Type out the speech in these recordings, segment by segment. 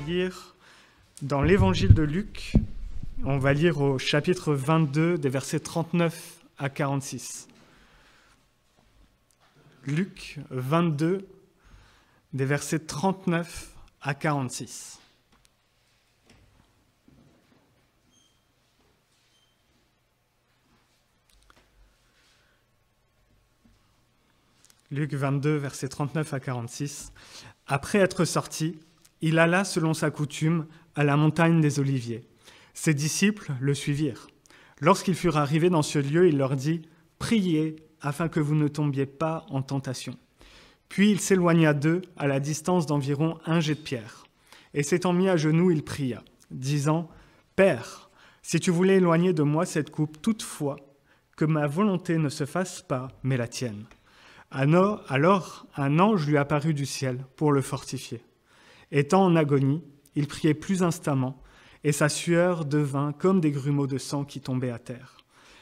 lire dans l'évangile de Luc. On va lire au chapitre 22, des versets 39 à 46. Luc 22, des versets 39 à 46. Luc 22, versets 39 à 46. Après être sorti, il alla selon sa coutume à la montagne des Oliviers. Ses disciples le suivirent. Lorsqu'ils furent arrivés dans ce lieu, il leur dit « Priez afin que vous ne tombiez pas en tentation. » Puis il s'éloigna d'eux à la distance d'environ un jet de pierre. Et s'étant mis à genoux, il pria, disant « Père, si tu voulais éloigner de moi cette coupe, toutefois, que ma volonté ne se fasse pas, mais la tienne. » Alors un ange lui apparut du ciel pour le fortifier. Étant en agonie, il priait plus instamment, et sa sueur devint comme des grumeaux de sang qui tombaient à terre.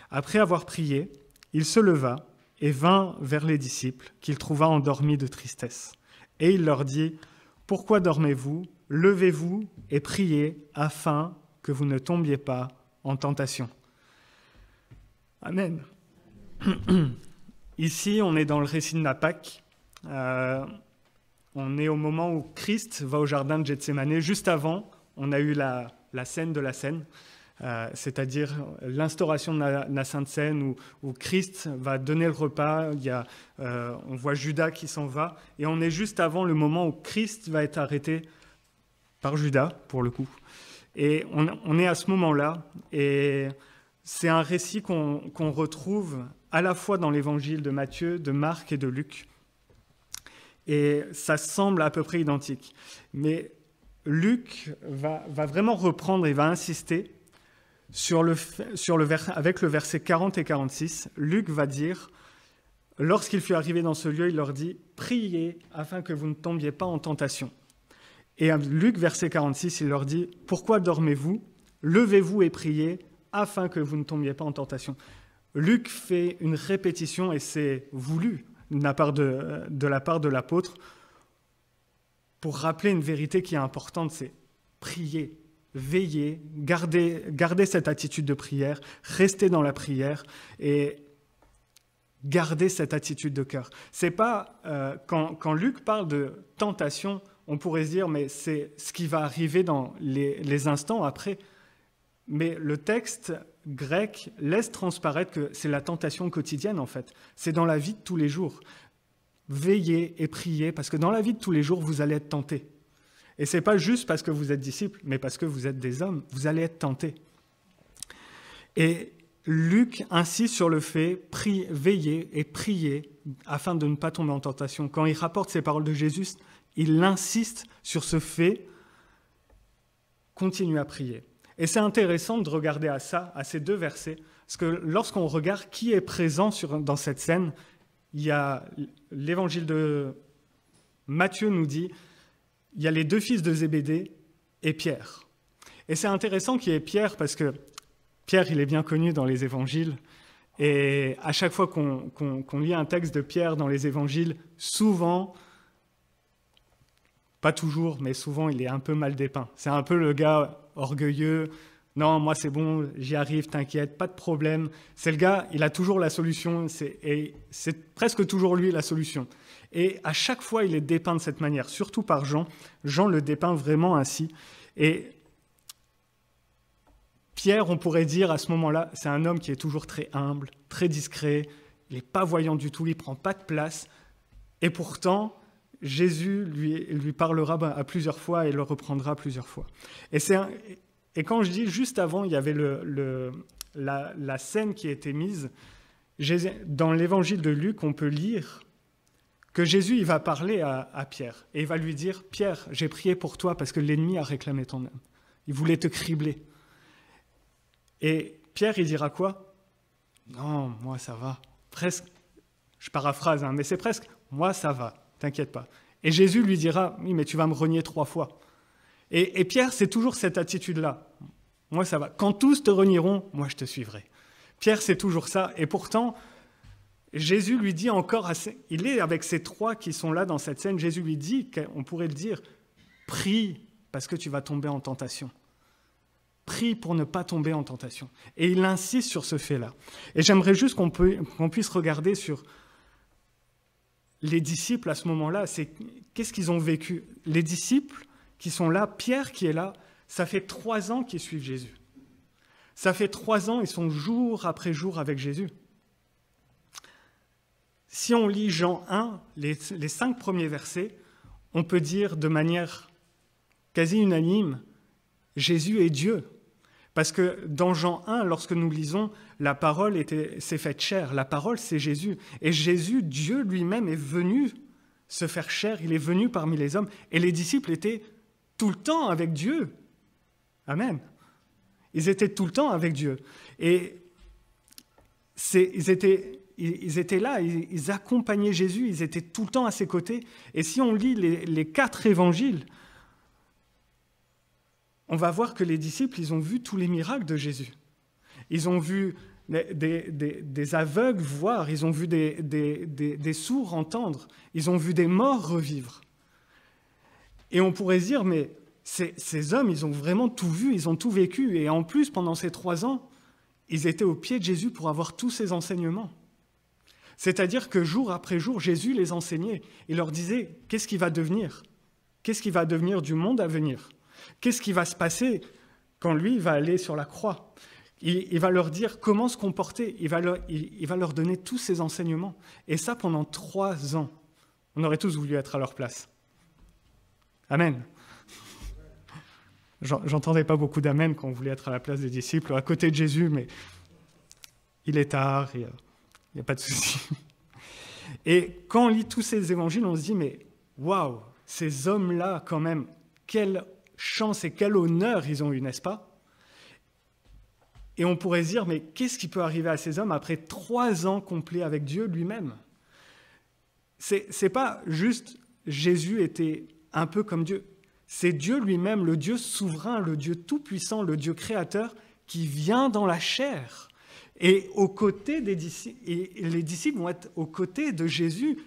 Après avoir prié, il se leva et vint vers les disciples, qu'il trouva endormis de tristesse. Et il leur dit « Pourquoi dormez-vous ? Levez-vous et priez, afin que vous ne tombiez pas en tentation. » Amen. Ici, on est dans le récit de la Pâque. On est au moment où Christ va au jardin de Gethsémanée. Juste avant, on a eu la scène de la Seine, c'est-à-dire l'instauration de la Sainte Seine où Christ va donner le repas. On voit Judas qui s'en va. Et on est juste avant le moment où Christ va être arrêté par Judas, pour le coup. Et on est à ce moment-là. Et c'est un récit qu'on retrouve à la fois dans l'évangile de Matthieu, de Marc et de Luc. Et ça semble à peu près identique. Mais Luc va vraiment reprendre et va insister avec le verset 40 et 46. Luc va dire, lorsqu'il fut arrivé dans ce lieu, il leur dit « Priez afin que vous ne tombiez pas en tentation. » Et Luc, verset 46, il leur dit « Pourquoi dormez-vous ? Levez-vous et priez afin que vous ne tombiez pas en tentation. » Luc fait une répétition, et c'est voulu de la part de l'apôtre, pour rappeler une vérité qui est importante, c'est prier, veiller, garder cette attitude de prière, rester dans la prière et garder cette attitude de cœur. C'est pas, quand Luc parle de tentation, on pourrait se dire, mais c'est ce qui va arriver dans les instants après. Mais le texte grec laisse transparaître que c'est la tentation quotidienne, en fait. C'est dans la vie de tous les jours. Veillez et priez, parce que dans la vie de tous les jours, vous allez être tentés. Et ce n'est pas juste parce que vous êtes disciples, mais parce que vous êtes des hommes, vous allez être tentés. Et Luc insiste sur le fait, veillez et priez afin de ne pas tomber en tentation. Quand il rapporte ces paroles de Jésus, il insiste sur ce fait, continuez à prier. Et c'est intéressant de regarder à ces deux versets, parce que lorsqu'on regarde qui est présent dans cette scène, il y a l'évangile de Matthieu nous dit, il y a les deux fils de Zébédée et Pierre. Et c'est intéressant qu'il y ait Pierre, parce que Pierre, il est bien connu dans les évangiles, et à chaque fois qu'on lit un texte de Pierre dans les évangiles, souvent, pas toujours, mais souvent, il est un peu mal dépeint. C'est un peu le gars orgueilleux. Non, moi, c'est bon, j'y arrive, t'inquiète, pas de problème. C'est le gars, il a toujours la solution, et c'est presque toujours lui la solution. Et à chaque fois, il est dépeint de cette manière, surtout par Jean. Jean le dépeint vraiment ainsi. Et Pierre, on pourrait dire à ce moment-là, c'est un homme qui est toujours très humble, très discret, il n'est pas voyant du tout, il ne prend pas de place. Et pourtant, Jésus lui parlera à plusieurs fois et le reprendra plusieurs fois. Et quand je dis juste avant, il y avait la scène qui a été mise, dans l'évangile de Luc, on peut lire que Jésus il va parler à Pierre et il va lui dire « Pierre, j'ai prié pour toi parce que l'ennemi a réclamé ton âme. Il voulait te cribler. » Et Pierre, il dira quoi ? « Non, moi ça va. » Presque, je paraphrase, mais c'est presque « moi ça va. » T'inquiète pas. Et Jésus lui dira, oui, mais tu vas me renier 3 fois. Et Pierre, c'est toujours cette attitude-là. Moi, ça va. Quand tous te renieront, moi, je te suivrai. Pierre, c'est toujours ça. Et pourtant, Jésus lui dit encore, il est avec ces 3 qui sont là dans cette scène, Jésus lui dit, on pourrait le dire, prie parce que tu vas tomber en tentation. Prie pour ne pas tomber en tentation. Et il insiste sur ce fait-là. Et j'aimerais juste qu'on puisse regarder sur les disciples à ce moment-là. Qu'est-ce qu'ils ont vécu? Les disciples qui sont là, Pierre qui est là, ça fait 3 ans qu'ils suivent Jésus. Ça fait 3 ans, ils sont jour après jour avec Jésus. Si on lit Jean 1, les 5 premiers versets, on peut dire de manière quasi unanime, Jésus est Dieu. Parce que dans Jean 1, lorsque nous lisons, la parole s'est faite chair. La parole, c'est Jésus. Et Jésus, Dieu lui-même, est venu se faire chair. Il est venu parmi les hommes. Et les disciples étaient tout le temps avec Dieu. Amen. Ils étaient tout le temps avec Dieu. Et ils étaient là, ils accompagnaient Jésus, ils étaient tout le temps à ses côtés. Et si on lit les 4 évangiles, on va voir que les disciples, ils ont vu tous les miracles de Jésus. Ils ont vu des aveugles voir, ils ont vu des sourds entendre, ils ont vu des morts revivre. Et on pourrait se dire, mais ces hommes, ils ont vraiment tout vu, ils ont tout vécu. Et en plus, pendant ces 3 ans, ils étaient au pied de Jésus pour avoir tous ces enseignements. C'est-à-dire que jour après jour, Jésus les enseignait. Il leur disait, qu'est-ce qui va devenir? Qu'est-ce qui va devenir du monde à venir? Qu'est-ce qui va se passer quand lui va aller sur la croix? Il va leur dire comment se comporter. Il va leur donner tous ces enseignements. Et ça pendant 3 ans. On aurait tous voulu être à leur place. Amen. J'entendais pas beaucoup d'amen quand on voulait être à la place des disciples, à côté de Jésus, mais il est tard, il n'y a pas de souci. Et quand on lit tous ces évangiles, on se dit, mais waouh, ces hommes-là, quand même, quelle chance et quel honneur ils ont eu, n'est-ce pas? Et on pourrait se dire, mais qu'est-ce qui peut arriver à ces hommes après 3 ans complets avec Dieu lui-même? C'est pas juste Jésus était un peu comme Dieu. C'est Dieu lui-même, le Dieu souverain, le Dieu tout-puissant, le Dieu créateur, qui vient dans la chair. Et aux côtés des disciples, et les disciples vont être aux côtés de Jésus.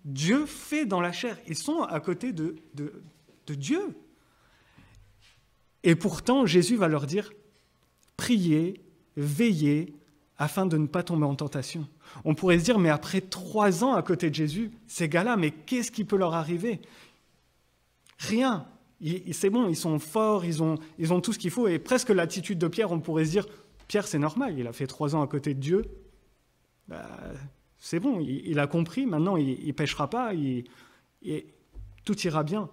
Dieu fait dans la chair. Ils sont à côté de Dieu. Et pourtant, Jésus va leur dire, priez, veillez, afin de ne pas tomber en tentation. On pourrait se dire, mais après 3 ans à côté de Jésus, ces gars-là, mais qu'est-ce qui peut leur arriver? Rien. C'est bon, ils sont forts, ils ont tout ce qu'il faut. Et presque l'attitude de Pierre, on pourrait se dire, Pierre, c'est normal, il a fait 3 ans à côté de Dieu. C'est bon, il a compris, maintenant il ne pêchera pas, tout ira bien.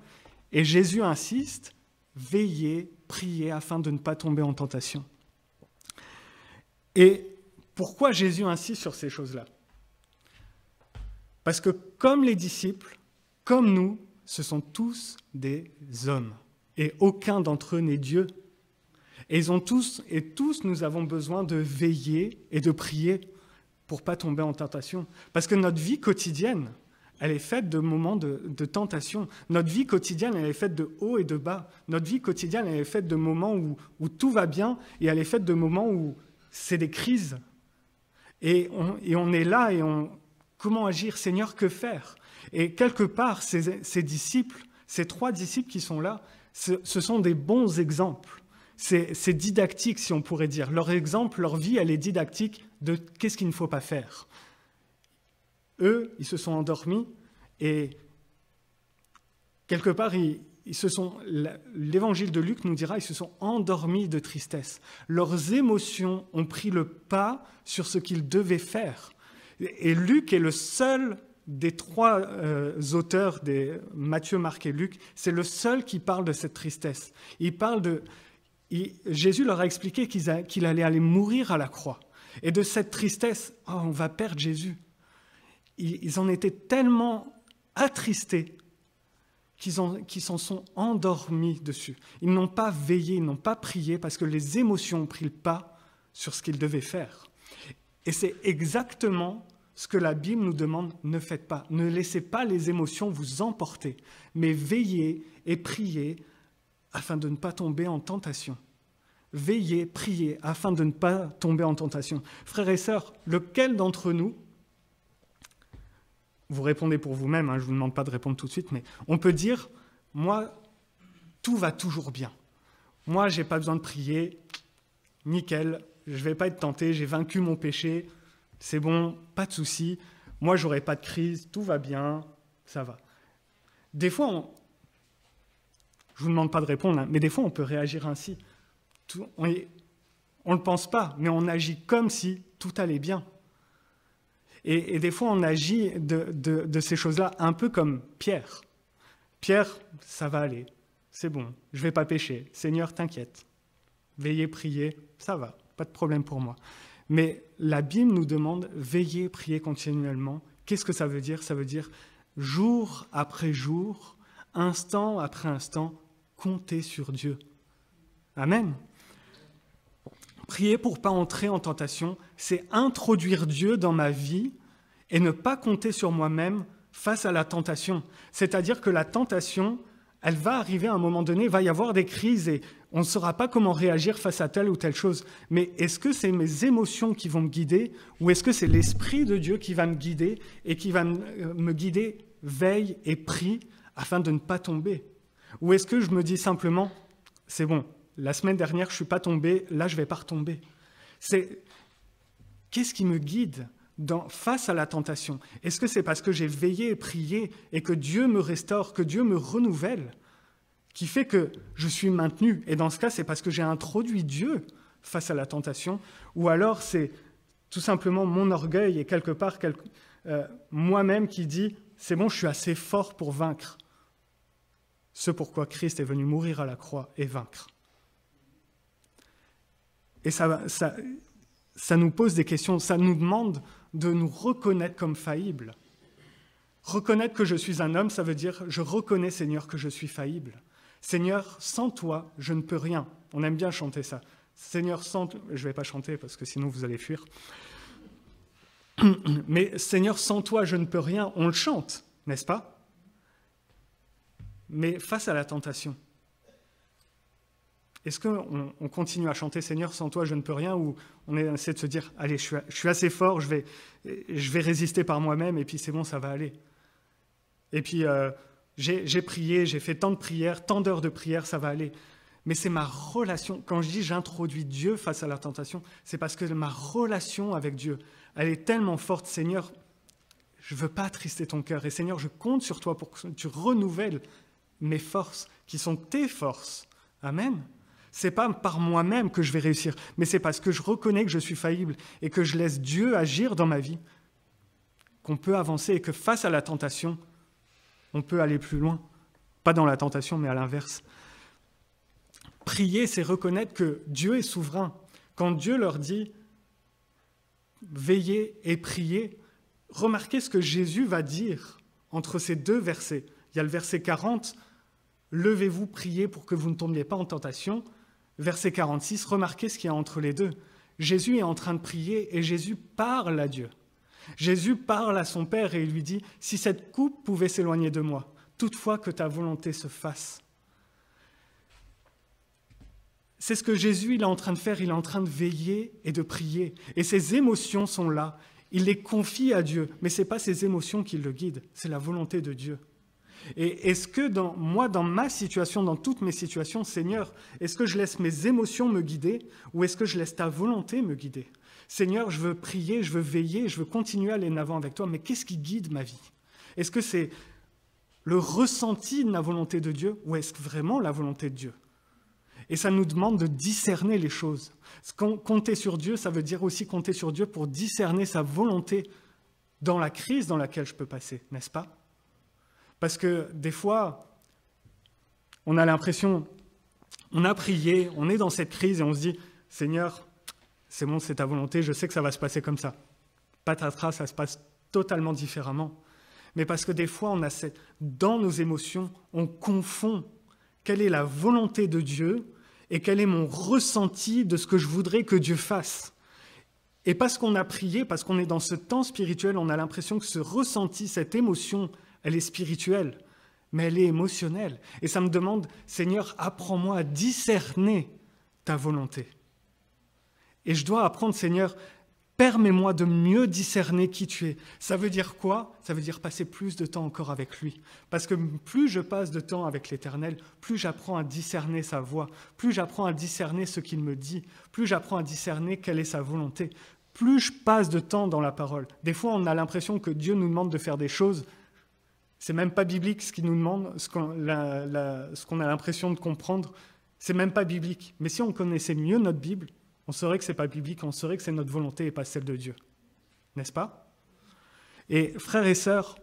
Et Jésus insiste, veillez, priez afin de ne pas tomber en tentation. Et pourquoi Jésus insiste sur ces choses-là? Parce que comme les disciples, comme nous, ce sont tous des hommes. Et aucun d'entre eux n'est Dieu. Et tous, nous avons besoin de veiller et de prier pour ne pas tomber en tentation. Parce que notre vie quotidienne, elle est faite de moments de tentation. Notre vie quotidienne, elle est faite de hauts et de bas. Notre vie quotidienne, elle est faite de moments où tout va bien et elle est faite de moments où c'est des crises. Et on est là et comment agir? Seigneur, que faire? Et quelque part, ces disciples, ces 3 disciples qui sont là, ce sont des bons exemples. C'est didactique, si on pourrait dire. Leur exemple, leur vie, elle est didactique de qu'est-ce qu'il ne faut pas faire. Eux, ils se sont endormis et quelque part, l'évangile de Luc nous dira, ils se sont endormis de tristesse. Leurs émotions ont pris le pas sur ce qu'ils devaient faire. Et Luc est le seul des 3 auteurs, Matthieu, Marc et Luc, c'est le seul qui parle de cette tristesse. Jésus leur a expliqué qu'il allait aller mourir à la croix. Et de cette tristesse, on va perdre Jésus. Ils en étaient tellement attristés qu'ils s'en sont endormis dessus. Ils n'ont pas veillé, ils n'ont pas prié parce que les émotions ont pris le pas sur ce qu'ils devaient faire. Et c'est exactement ce que la Bible nous demande, ne faites pas. Ne laissez pas les émotions vous emporter, mais veillez et priez afin de ne pas tomber en tentation. Veillez, priez afin de ne pas tomber en tentation. Frères et sœurs, lequel d'entre nous, vous répondez pour vous-même, je ne vous demande pas de répondre tout de suite, mais on peut dire, moi, tout va toujours bien. Moi, je n'ai pas besoin de prier, nickel, je ne vais pas être tenté, j'ai vaincu mon péché, c'est bon, pas de souci. Moi, je n'aurai pas de crise, tout va bien, ça va. Des fois, je ne vous demande pas de répondre, hein, mais des fois, on peut réagir ainsi. On ne le pense pas, mais on agit comme si tout allait bien. Et des fois, on agit de ces choses-là un peu comme Pierre. Pierre, ça va aller, c'est bon, je ne vais pas pécher. Seigneur, t'inquiète, veillez, priez, ça va, pas de problème pour moi. Mais la Bible nous demande, veillez, priez continuellement. Qu'est-ce que ça veut dire? Ça veut dire jour après jour, instant après instant, comptez sur Dieu. Amen. Prier pour ne pas entrer en tentation, c'est introduire Dieu dans ma vie et ne pas compter sur moi-même face à la tentation. C'est-à-dire que la tentation, elle va arriver à un moment donné, il va y avoir des crises et on ne saura pas comment réagir face à telle ou telle chose. Mais est-ce que c'est mes émotions qui vont me guider ou est-ce que c'est l'Esprit de Dieu qui va me guider et qui va me guider, veille et prie afin de ne pas tomber? Ou est-ce que je me dis simplement, c'est bon, la semaine dernière, je ne suis pas tombé, là, je ne vais pas retomber. Qu'est-ce qui me guide face à la tentation? Est-ce que c'est parce que j'ai veillé et prié et que Dieu me restaure, que Dieu me renouvelle, qui fait que je suis maintenu? Et dans ce cas, c'est parce que j'ai introduit Dieu face à la tentation, ou alors c'est tout simplement mon orgueil et quelque part moi-même qui dit, c'est bon, je suis assez fort pour vaincre ce pourquoi Christ est venu mourir à la croix et vaincre. Et ça nous pose des questions, ça nous demande de nous reconnaître comme faillibles. Reconnaître que je suis un homme, ça veut dire, je reconnais, Seigneur, que je suis faillible. Seigneur, sans toi, je ne peux rien. On aime bien chanter ça. Seigneur, sans toi, je ne vais pas chanter parce que sinon vous allez fuir. Mais Seigneur, sans toi, je ne peux rien. On le chante, n'est-ce pas? Mais face à la tentation, est-ce qu'on continue à chanter « Seigneur, sans toi, je ne peux rien » ou on essaie de se dire « Allez, je suis assez fort, je vais résister par moi-même et puis c'est bon, ça va aller. » Et puis, j'ai prié, j'ai fait tant de prières, tant d'heures de prière, ça va aller. Mais c'est ma relation. Quand je dis « j'introduis Dieu face à la tentation », c'est parce que ma relation avec Dieu, elle est tellement forte. Seigneur, je ne veux pas attrister ton cœur. Et Seigneur, je compte sur toi pour que tu renouvelles mes forces, qui sont tes forces. Amen. Ce n'est pas par moi-même que je vais réussir, mais c'est parce que je reconnais que je suis faillible et que je laisse Dieu agir dans ma vie, qu'on peut avancer et que face à la tentation, on peut aller plus loin. Pas dans la tentation, mais à l'inverse. Prier, c'est reconnaître que Dieu est souverain. Quand Dieu leur dit « veillez et priez », remarquez ce que Jésus va dire entre ces deux versets. Il y a le verset 40, « Levez-vous, priez pour que vous ne tombiez pas en tentation ». Verset 46, remarquez ce qu'il y a entre les deux. Jésus est en train de prier et Jésus parle à Dieu. Jésus parle à son Père et il lui dit « Si cette coupe pouvait s'éloigner de moi, toutefois que ta volonté se fasse. » C'est ce que Jésus il est en train de faire, il est en train de veiller et de prier. Et ses émotions sont là, il les confie à Dieu, mais ce n'est pas ses émotions qui le guident, c'est la volonté de Dieu. Et est-ce que dans ma situation, dans toutes mes situations, Seigneur, est-ce que je laisse mes émotions me guider ou est-ce que je laisse ta volonté me guider? Seigneur, je veux prier, je veux veiller, je veux continuer à aller en avant avec toi, mais qu'est-ce qui guide ma vie? Est-ce que c'est le ressenti de la volonté de Dieu ou est-ce vraiment la volonté de Dieu? Et ça nous demande de discerner les choses. Compter sur Dieu, ça veut dire aussi compter sur Dieu pour discerner sa volonté dans la crise dans laquelle je peux passer, n'est-ce pas? Parce que des fois, on a l'impression, on a prié, on est dans cette crise et on se dit « Seigneur, c'est bon, c'est ta volonté, je sais que ça va se passer comme ça. » Patatras, ça se passe totalement différemment. Mais parce que des fois, dans nos émotions, on confond quelle est la volonté de Dieu et quel est mon ressenti de ce que je voudrais que Dieu fasse. Et parce qu'on a prié, parce qu'on est dans ce temps spirituel, on a l'impression que ce ressenti, cette émotion, elle est spirituelle, mais elle est émotionnelle. Et ça me demande, Seigneur, apprends-moi à discerner ta volonté. Et je dois apprendre, Seigneur, Permets-moi de mieux discerner qui tu es. Ça veut dire quoi? Ça veut dire passer plus de temps encore avec lui. Parce que plus je passe de temps avec l'Éternel, plus j'apprends à discerner sa voix, plus j'apprends à discerner ce qu'il me dit, plus j'apprends à discerner quelle est sa volonté, plus je passe de temps dans la parole. Des fois, on a l'impression que Dieu nous demande de faire des choses. C'est même pas biblique ce qu'il nous demande, ce qu'on a l'impression de comprendre. C'est même pas biblique. Mais si on connaissait mieux notre Bible, on saurait que ce n'est pas biblique, on saurait que c'est notre volonté et pas celle de Dieu. N'est-ce pas? Et frères et sœurs,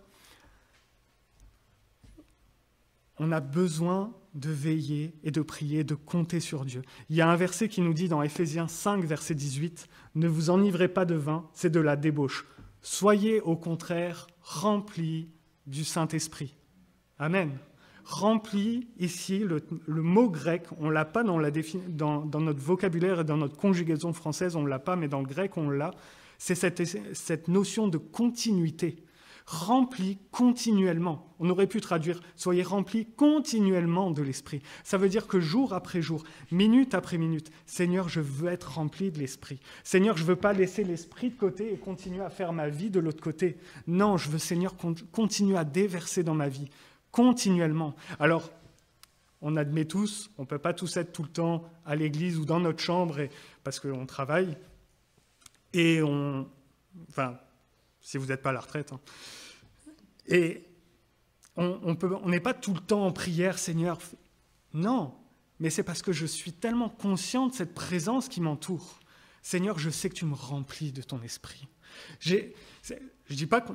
on a besoin de veiller et de prier, de compter sur Dieu. Il y a un verset qui nous dit dans Éphésiens 5, verset 18, « Ne vous enivrez pas de vin, c'est de la débauche. Soyez au contraire remplis du Saint-Esprit. » Amen. Rempli, ici, le mot grec, on ne l'a pas dans notre vocabulaire et dans notre conjugaison française, on ne l'a pas, mais dans le grec, on l'a. C'est cette notion de continuité. Rempli continuellement. On aurait pu traduire « soyez remplis continuellement de l'Esprit ». Ça veut dire que jour après jour, minute après minute, Seigneur, je veux être rempli de l'Esprit. Seigneur, je ne veux pas laisser l'Esprit de côté et continuer à faire ma vie de l'autre côté. Non, je veux, Seigneur, continuer à déverser dans ma vie. Continuellement. Alors, on admet tous, on ne peut pas tous être tout le temps à l'église ou dans notre chambre parce qu'on travaille. Et enfin, si vous n'êtes pas à la retraite. Et on n'est pas tout le temps en prière, Seigneur. Non, mais c'est parce que je suis tellement conscient de cette présence qui m'entoure. Seigneur, je sais que tu me remplis de ton esprit. Je dis pas,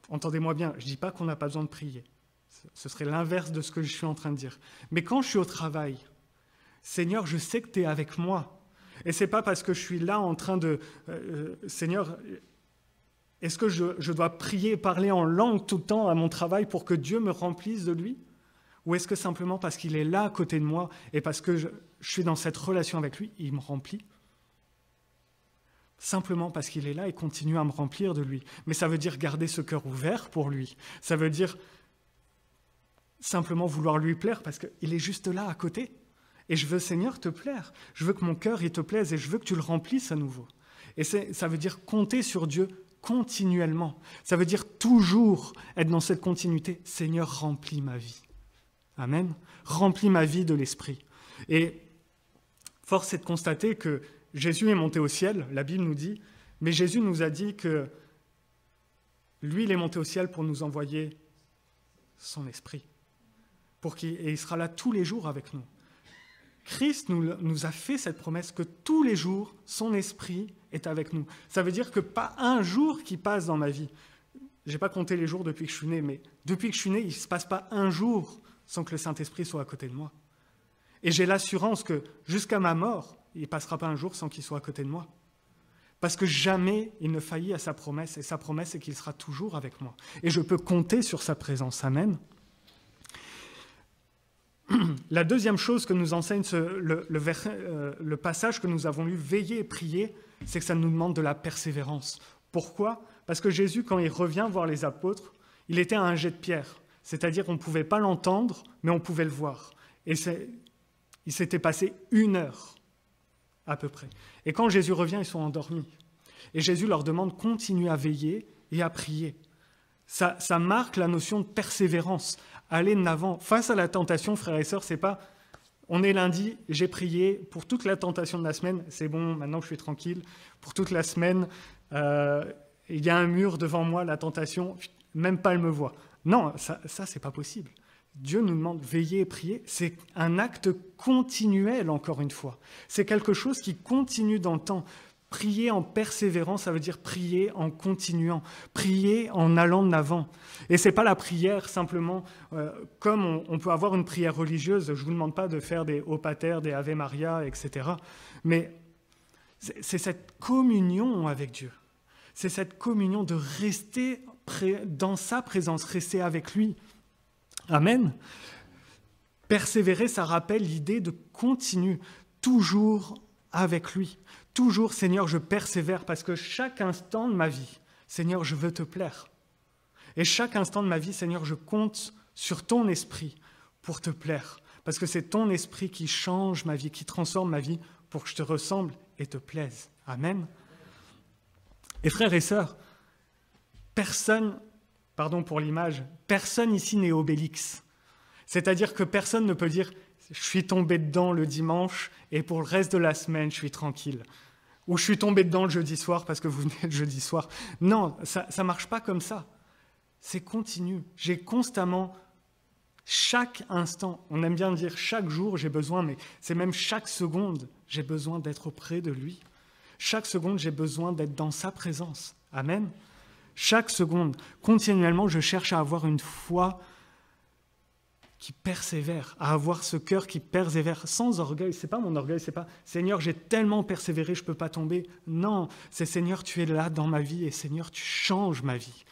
entendez-moi bien, je ne dis pas qu'on n'a pas besoin de prier. Ce serait l'inverse de ce que je suis en train de dire. Mais quand je suis au travail, Seigneur, je sais que tu es avec moi. Et ce n'est pas parce que je suis là en train de... Seigneur, est-ce que je dois prier et parler en langue tout le temps à mon travail pour que Dieu me remplisse de lui? Ou est-ce que simplement parce qu'il est là à côté de moi et parce que je suis dans cette relation avec lui, il me remplit? Simplement parce qu'il est là et continue à me remplir de lui. Mais ça veut dire garder ce cœur ouvert pour lui. Ça veut dire... simplement vouloir lui plaire parce qu'il est juste là à côté. Et je veux, Seigneur, te plaire. Je veux que mon cœur il te plaise et je veux que tu le remplisses à nouveau. Et ça veut dire compter sur Dieu continuellement. Ça veut dire toujours être dans cette continuité. Seigneur, remplis ma vie. Amen. Remplis ma vie de l'Esprit. Et force est de constater que Jésus est monté au ciel, la Bible nous dit, mais Jésus nous a dit que lui, il est monté au ciel pour nous envoyer son Esprit. Et il sera là tous les jours avec nous. Christ nous a fait cette promesse que tous les jours, son Esprit est avec nous. Ça veut dire que pas un jour qui passe dans ma vie. Je n'ai pas compté les jours depuis que je suis né, mais depuis que je suis né, il ne se passe pas un jour sans que le Saint-Esprit soit à côté de moi. Et j'ai l'assurance que jusqu'à ma mort, il ne passera pas un jour sans qu'il soit à côté de moi. Parce que jamais il ne faillit à sa promesse, et sa promesse est qu'il sera toujours avec moi. Et je peux compter sur sa présence. Amen. La deuxième chose que nous enseigne le passage que nous avons lu, veiller et prier, c'est que ça nous demande de la persévérance. Pourquoi? Parce que Jésus, quand il revient voir les apôtres, il était à un jet de pierre. C'est-à-dire qu'on ne pouvait pas l'entendre, mais on pouvait le voir. Et il s'était passé 1 heure, à peu près. Et quand Jésus revient, ils sont endormis. Et Jésus leur demande de continuer à veiller et à prier. Ça marque la notion de persévérance. Aller de l'avant. Face à la tentation, frères et sœurs, c'est pas on est lundi, j'ai prié pour toute la tentation de la semaine, c'est bon, maintenant je suis tranquille. Pour toute la semaine, il y a un mur devant moi, la tentation, même pas elle me voit. Non, ça c'est pas possible. Dieu nous demande de veiller et prier. C'est un acte continuel, encore une fois. C'est quelque chose qui continue dans le temps. Prier en persévérance, ça veut dire prier en continuant, prier en allant de l'avant. Et ce n'est pas la prière simplement comme on peut avoir une prière religieuse. Je ne vous demande pas de faire des Ô Pater, des Ave Maria, etc. Mais c'est cette communion avec Dieu. C'est cette communion de rester dans sa présence, rester avec lui. Amen. Persévérer, ça rappelle l'idée de continuer toujours avec lui. Toujours, Seigneur, je persévère parce que chaque instant de ma vie, Seigneur, je veux te plaire. Et chaque instant de ma vie, Seigneur, je compte sur ton esprit pour te plaire. Parce que c'est ton esprit qui change ma vie, qui transforme ma vie pour que je te ressemble et te plaise. Amen. Et frères et sœurs, personne, pardon pour l'image, personne ici n'est Obélix. C'est-à-dire que personne ne peut dire « je suis tombé dedans le dimanche et pour le reste de la semaine, je suis tranquille ». Ou « je suis tombé dedans le jeudi soir parce que vous venez le jeudi soir ». Non, ça ne marche pas comme ça. C'est continu. J'ai constamment, chaque instant, on aime bien dire chaque jour j'ai besoin, mais c'est même chaque seconde, j'ai besoin d'être auprès de lui. Chaque seconde, j'ai besoin d'être dans sa présence. Amen. Chaque seconde, continuellement, je cherche à avoir une foi qui persévère, à avoir ce cœur qui persévère sans orgueil. C'est pas mon orgueil, c'est pas « Seigneur, j'ai tellement persévéré, je ne peux pas tomber ». Non, c'est « Seigneur, tu es là dans ma vie et Seigneur, tu changes ma vie ».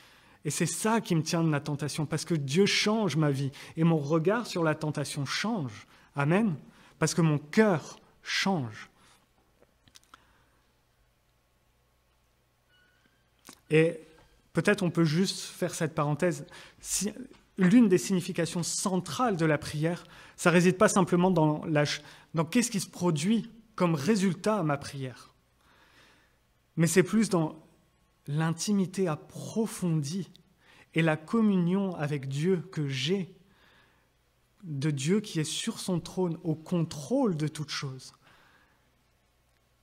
Et c'est ça qui me tient de la tentation, parce que Dieu change ma vie et mon regard sur la tentation change. Amen. Parce que mon cœur change. Et peut-être on peut juste faire cette parenthèse. L'une des significations centrales de la prière, ça ne réside pas simplement dans qu'est-ce qui se produit comme résultat à ma prière, mais c'est plus dans l'intimité approfondie et la communion avec Dieu que j'ai, de Dieu qui est sur son trône, au contrôle de toutes choses.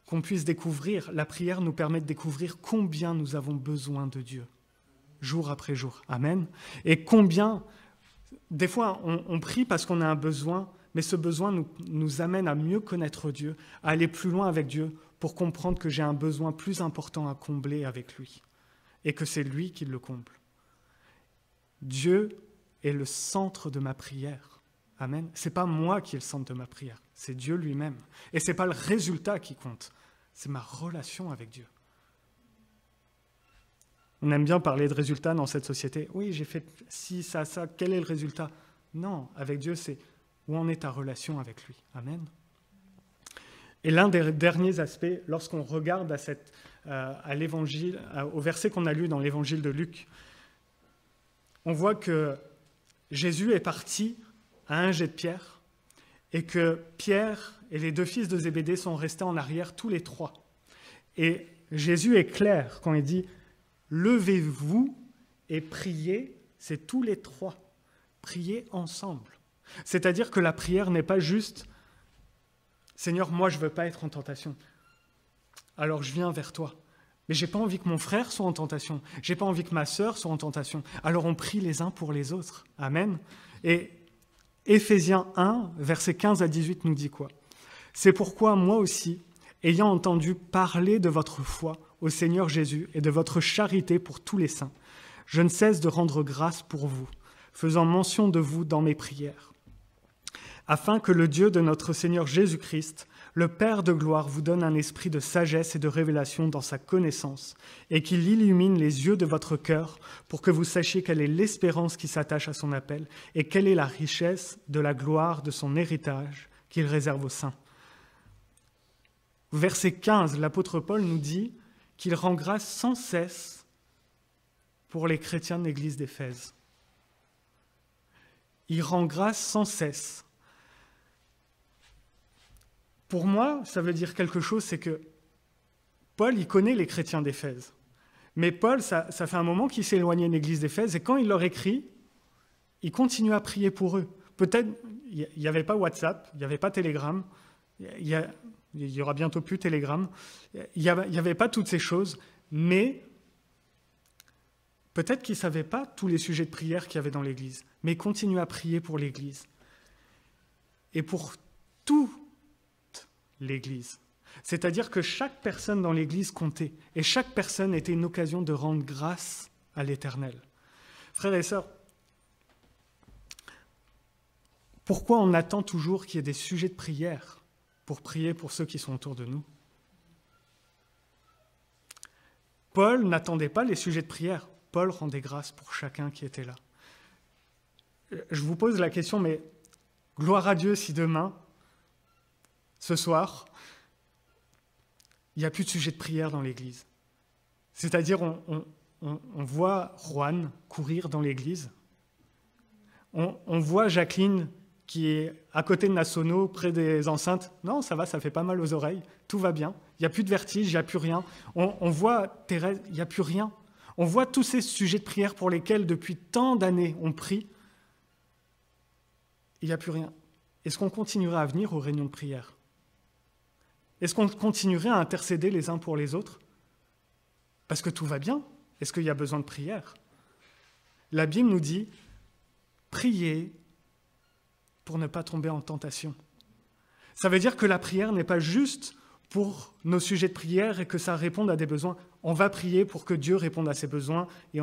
Qu'on puisse découvrir, la prière nous permet de découvrir combien nous avons besoin de Dieu, jour après jour. Amen. Et combien, des fois on prie parce qu'on a un besoin, mais ce besoin nous amène à mieux connaître Dieu, à aller plus loin avec Dieu, pour comprendre que j'ai un besoin plus important à combler avec lui, et que c'est lui qui le comble. Dieu est le centre de ma prière. Amen. Ce n'est pas moi qui est le centre de ma prière, c'est Dieu lui-même. Et ce n'est pas le résultat qui compte, c'est ma relation avec Dieu. On aime bien parler de résultats dans cette société. Oui, j'ai fait ci, ça, quel est le résultat? Non, avec Dieu, c'est où en est ta relation avec lui. Amen. Et l'un des derniers aspects, lorsqu'on regarde à l'évangile, au verset qu'on a lu dans l'évangile de Luc, on voit que Jésus est parti à un jet de pierre et que Pierre et les deux fils de Zébédée sont restés en arrière tous les trois. Et Jésus est clair quand il dit « Levez-vous et priez », c'est tous les trois, priez ensemble. C'est-à-dire que la prière n'est pas juste « Seigneur, moi je ne veux pas être en tentation, alors je viens vers toi ». Mais je n'ai pas envie que mon frère soit en tentation, je n'ai pas envie que ma sœur soit en tentation. Alors on prie les uns pour les autres. Amen. Et Éphésiens 1, versets 15 à 18 nous dit quoi? « C'est pourquoi moi aussi, ayant entendu parler de votre foi au Seigneur Jésus et de votre charité pour tous les saints, je ne cesse de rendre grâce pour vous, faisant mention de vous dans mes prières, afin que le Dieu de notre Seigneur Jésus-Christ, le Père de gloire, vous donne un esprit de sagesse et de révélation dans sa connaissance, et qu'il illumine les yeux de votre cœur pour que vous sachiez quelle est l'espérance qui s'attache à son appel et quelle est la richesse de la gloire de son héritage qu'il réserve aux saints. » Verset 15, l'apôtre Paul nous dit qu'il rend grâce sans cesse pour les chrétiens de l'église d'Éphèse. Il rend grâce sans cesse. Pour moi, ça veut dire quelque chose, c'est que Paul, il connaît les chrétiens d'Éphèse. Mais Paul, ça fait un moment qu'il s'est éloigné de l'église d'Éphèse, et quand il leur écrit, il continue à prier pour eux. Peut-être, il n'y avait pas WhatsApp, il n'y avait pas Telegram, il y aura bientôt plus Telegram, il n'y avait pas toutes ces choses, mais peut-être qu'il ne savait pas tous les sujets de prière qu'il y avait dans l'église, mais il continue à prier pour l'église. Et pour toute l'église. C'est-à-dire que chaque personne dans l'église comptait, et chaque personne était une occasion de rendre grâce à l'Éternel. Frères et sœurs, pourquoi on attend toujours qu'il y ait des sujets de prière pour prier pour ceux qui sont autour de nous? Paul n'attendait pas les sujets de prière. Paul rendait grâce pour chacun qui était là. Je vous pose la question, mais gloire à Dieu si demain, ce soir, il n'y a plus de sujet de prière dans l'église. C'est-à-dire, on voit Juan courir dans l'église, on voit Jacqueline qui est à côté de Nassauno, près des enceintes. Non, ça va, ça fait pas mal aux oreilles, tout va bien. Il n'y a plus de vertige, il n'y a plus rien. On voit Thérèse, il n'y a plus rien. On voit tous ces sujets de prière pour lesquels depuis tant d'années on prie. Il n'y a plus rien. Est-ce qu'on continuerait à venir aux réunions de prière? Est-ce qu'on continuerait à intercéder les uns pour les autres? Parce que tout va bien. Est-ce qu'il y a besoin de prière? La Bible nous dit, priez pour ne pas tomber en tentation. Ça veut dire que la prière n'est pas juste pour nos sujets de prière et que ça réponde à des besoins. On va prier pour que Dieu réponde à ses besoins et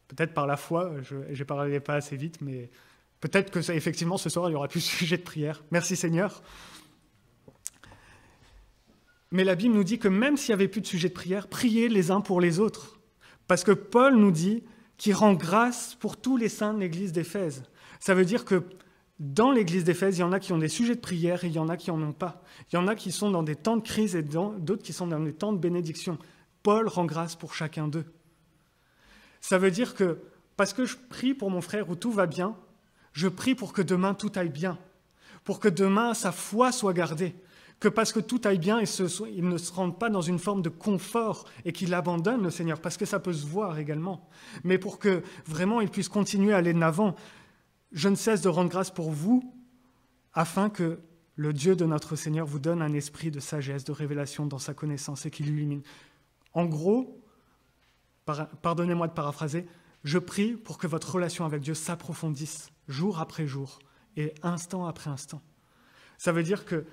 peut-être par la foi, je ne parlerai pas assez vite, mais peut-être que ça, effectivement ce soir il n'y aura plus de sujet de prière. Merci Seigneur. Mais la Bible nous dit que même s'il n'y avait plus de sujet de prière, priez les uns pour les autres. Parce que Paul nous dit qu'il rend grâce pour tous les saints de l'église d'Éphèse. Ça veut dire que dans l'église d'Éphèse, il y en a qui ont des sujets de prière et il y en a qui n'en ont pas. Il y en a qui sont dans des temps de crise et d'autres qui sont dans des temps de bénédiction. Paul rend grâce pour chacun d'eux. Ça veut dire que parce que je prie pour mon frère où tout va bien, je prie pour que demain tout aille bien, pour que demain sa foi soit gardée, que parce que tout aille bien, il ne se rende pas dans une forme de confort et qu'il abandonne le Seigneur, parce que ça peut se voir également, mais pour que vraiment il puisse continuer à aller de l'avant. Je ne cesse de rendre grâce pour vous, afin que le Dieu de notre Seigneur vous donne un esprit de sagesse, de révélation dans sa connaissance et qu'il illumine. En gros, pardonnez-moi de paraphraser, je prie pour que votre relation avec Dieu s'approfondisse jour après jour et instant après instant. Ça veut dire que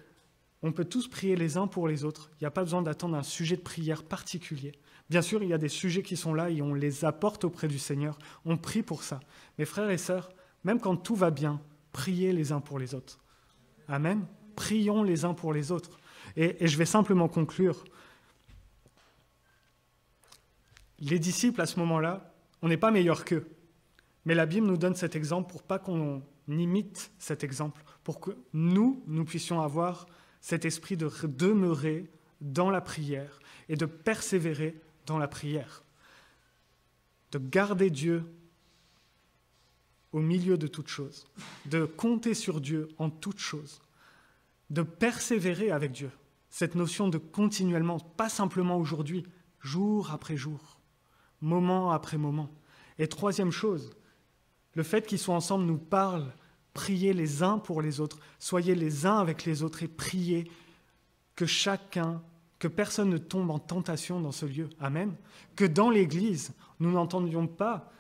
on peut tous prier les uns pour les autres. Il n'y a pas besoin d'attendre un sujet de prière particulier. Bien sûr, il y a des sujets qui sont là et on les apporte auprès du Seigneur. On prie pour ça. Mais frères et sœurs, même quand tout va bien, priez les uns pour les autres. Amen. Prions les uns pour les autres. Et je vais simplement conclure. Les disciples, à ce moment-là, on n'est pas meilleurs qu'eux. Mais la Bible nous donne cet exemple pour pas qu'on imite cet exemple, pour que nous puissions avoir cet esprit de demeurer dans la prière et de persévérer dans la prière, de garder Dieu au milieu de toutes choses, de compter sur Dieu en toutes choses, de persévérer avec Dieu. Cette notion de continuellement, pas simplement aujourd'hui, jour après jour, moment après moment. Et troisième chose, le fait qu'ils soient ensemble nous parle. Priez les uns pour les autres, soyez les uns avec les autres et priez que personne ne tombe en tentation dans ce lieu. Amen. Que dans l'Église, nous n'entendions pas,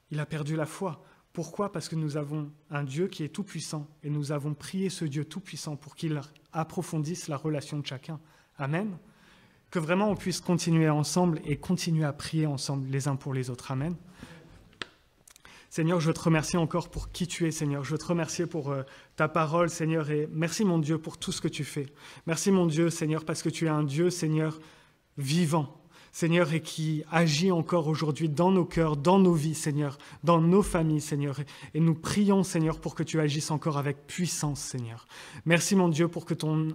il a perdu la foi. Pourquoi? Parce que nous avons un Dieu qui est tout-puissant et nous avons prié ce Dieu tout-puissant pour qu'il approfondisse la relation de chacun. Amen. Que vraiment on puisse continuer ensemble et continuer à prier ensemble les uns pour les autres. Amen. Seigneur, je te remercie encore pour qui tu es, Seigneur. Je veux te remercier pour ta parole, Seigneur, et merci, mon Dieu, pour tout ce que tu fais. Merci, mon Dieu, Seigneur, parce que tu es un Dieu, Seigneur, vivant, Seigneur, et qui agit encore aujourd'hui dans nos cœurs, dans nos vies, Seigneur, dans nos familles, Seigneur. Et nous prions, Seigneur, pour que tu agisses encore avec puissance, Seigneur. Merci, mon Dieu, pour que ton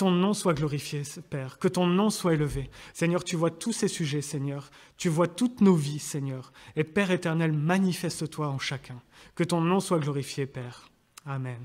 nom soit glorifié, Père, que ton nom soit élevé. Seigneur, tu vois tous ces sujets, Seigneur. Tu vois toutes nos vies, Seigneur. Et Père éternel, manifeste-toi en chacun. Que ton nom soit glorifié, Père. Amen.